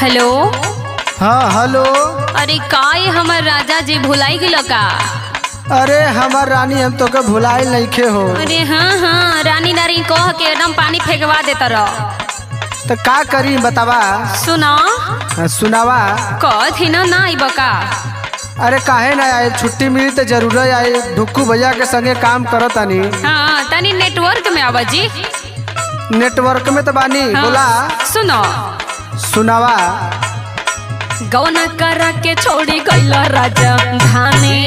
Hello. हाँ hello. अरे का ये हमर राजा जी भुलाई गेल का? अरे हमार रानी हम तो के भुलाइल नइखे हो। अरे हाँ रानी नारी कह के एकदम पानी फेंकवा देता रह। तो का करी बतावा। सुना सुनावा। कथी ना आइब का? अरे काहे ना आए, छुट्टी मिली तो जरूर आए। ढुक्कू भैया के संगे काम करो तनी। हाँ तनी नेटवर्क में आवा जी। नेटवर्क में तो बानी। हाँ, बोला। सुनो। सुनावा। गौना करा के छोड़ी गइल राजा धाने।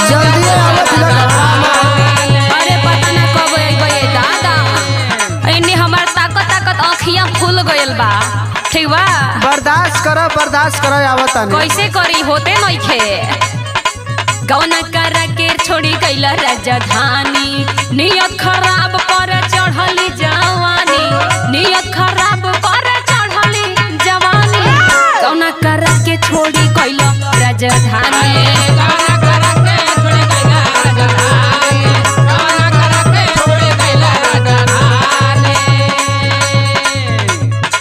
जल्दी आवत लगा। अरे पता ना कब अइबे दादा। इन्ने हमार ताकत आँखियाँ फूल गइल बा। ठीक बा। बर्दाश्त करो आवत तनी। कैसे करी होते नइखे। गौना करा के छोड़ी गइल राजा धानी। नियत खराब पर चढ़ली जवानी। नियत खराब पर चढ़ली जवानी। गौना करा के छोड़ी गइल राजा धानी।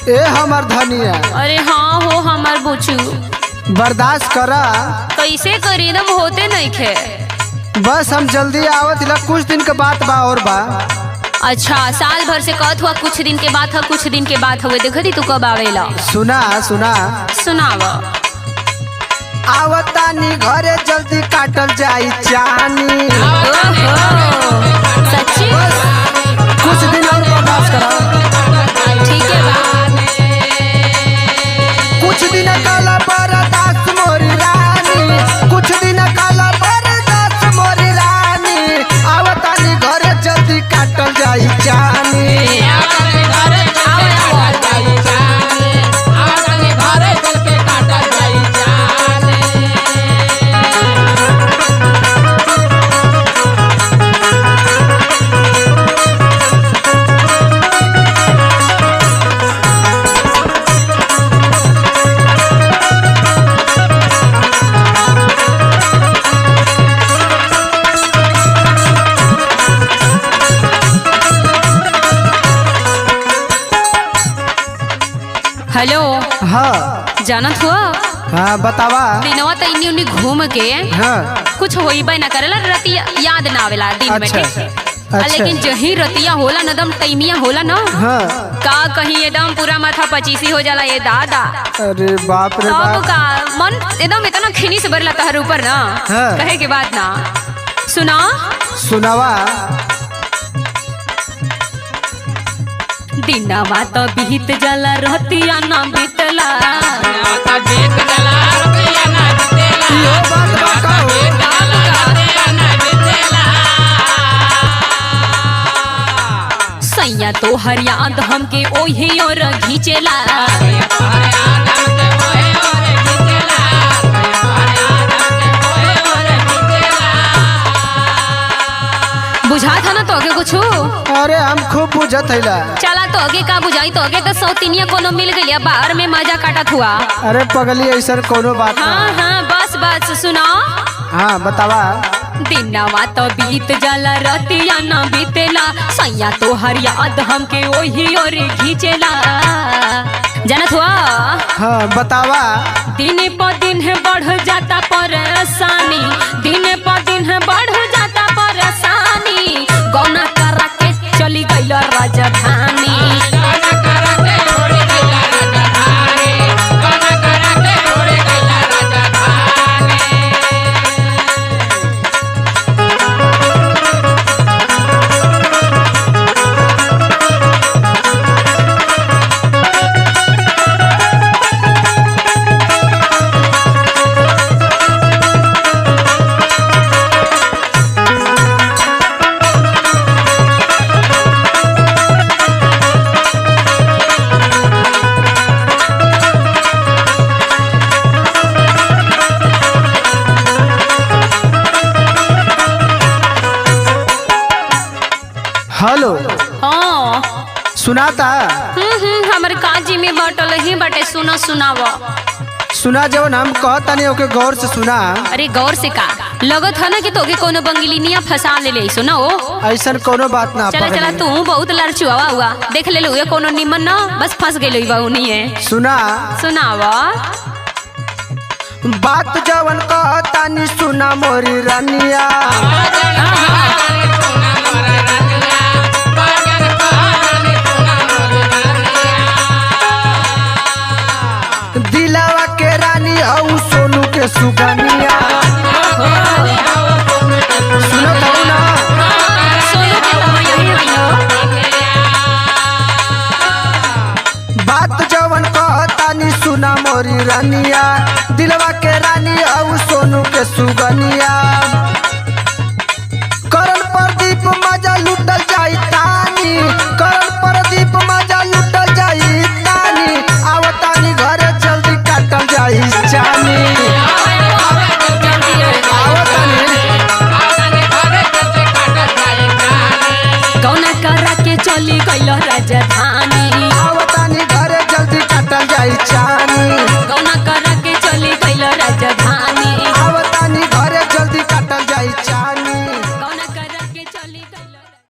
ए हमार धनिया। अरे हाँ हो हमार बुचू। बर्दाश्त करा। कैसे करी एकदम होते नइखे। बस हम जल्दी आवत ला, कुछ दिन के बात बा और बा। अच्छा साल भर से कहत हुआ कुछ दिन के बाद है, कुछ दिन के बाद हुए देखती तू कब आवेला। सुना। सुनाव। आवतानी घरे जल्दी काटल जाई चानी। सच्ची कुछ दिन और बर्दाश्त करा। ठीक है बा। कुछ दिन काला बर्दाश्त मोरी रानी। कुछ दिन काला बर्दाश्त मोरी रानी। आवतानी घरे जल्दी काटल जाई चानी। हेलो। हाँ जानत हुआ हाँ बतावा। दिनवा तो इन्नी उन्नी घूम के हाँ कुछ होइबे ना करेला। रतिया याद ना आवेला दिन में। अच्छा, ठीक? अच्छा। लेकिन जही रतिया होला ना एकदम टाइमिया होला ना। हाँ। का कहीं एकदम पूरा माथा पचीसी हो जाला ये दादा। अरे बाप रे अब बाप। का मन एकदम इतना खिनी से भरला तहर ऊपर ना। हाँ। कहे के बात ना। सुना। सुनावा। दिनवा तो बीत जाला रतिया ना बीतला। यो बात बा का हो? सैया तो हर याद हमके ओही और घींचेला। बुझा था ना तो आगे कुछ। अरे हम खूब बुझत हैला। चला तो आगे का बुझाई तो आगे तो सौतीनिया कोनो मिल गई बाहर में मजा काटत हुआ। अरे पगली ऐसा कोनो बात ना। हाँ बस सुना। हाँ बतावा। दिनवा तो बीत जाला रतिया ना बीतेला। सैया तो हर याद हमके ओही और घींचेला। जानत हुआ। हाँ बतावा। दिन प दिन है बढ़ जाता परेशानी। दिन प दिन है बढ़ जाता परेशानी। गौना करा के चली गइल राजधानी। हेलो। हाँ सुनाता। हमारे काजी में बटल ही बटे। सुना सुनावा। सुना जवन हम कहता नहीं ओके गौर से सुना। अरे गौर से का। लगत है ना कि तोके कोनो बंगिलिनिया फंसा ले ले सुना हो। ऐसा कोनो बात ना चला चला पगली। तू बहुत लड़चुआ हुआ देख ले लो ये कोनो निमन ना बस फंस गेलो बा उनिए। सुना सुनावा बात जवन कहतानी सुना मोरी रानिया। दिलावा के रानी हऊ सोनू के सुगनिया। सुनो तो ना सोनू के तो यही है। बात जवन कहतानी सुना मोरी रानिया। दिलवा के रानी हऊ सोनू के सुगनिया। करण प्रदीप मजा लुटल जाई तानी। करण प्रदीप मजा लुटल जाई तानी। आवतानी घरे जल्दी काटल जाई जानी। कौना करा के चली गइल राजधानी। आवतानी घरे जल्दी काटल जाई जानी।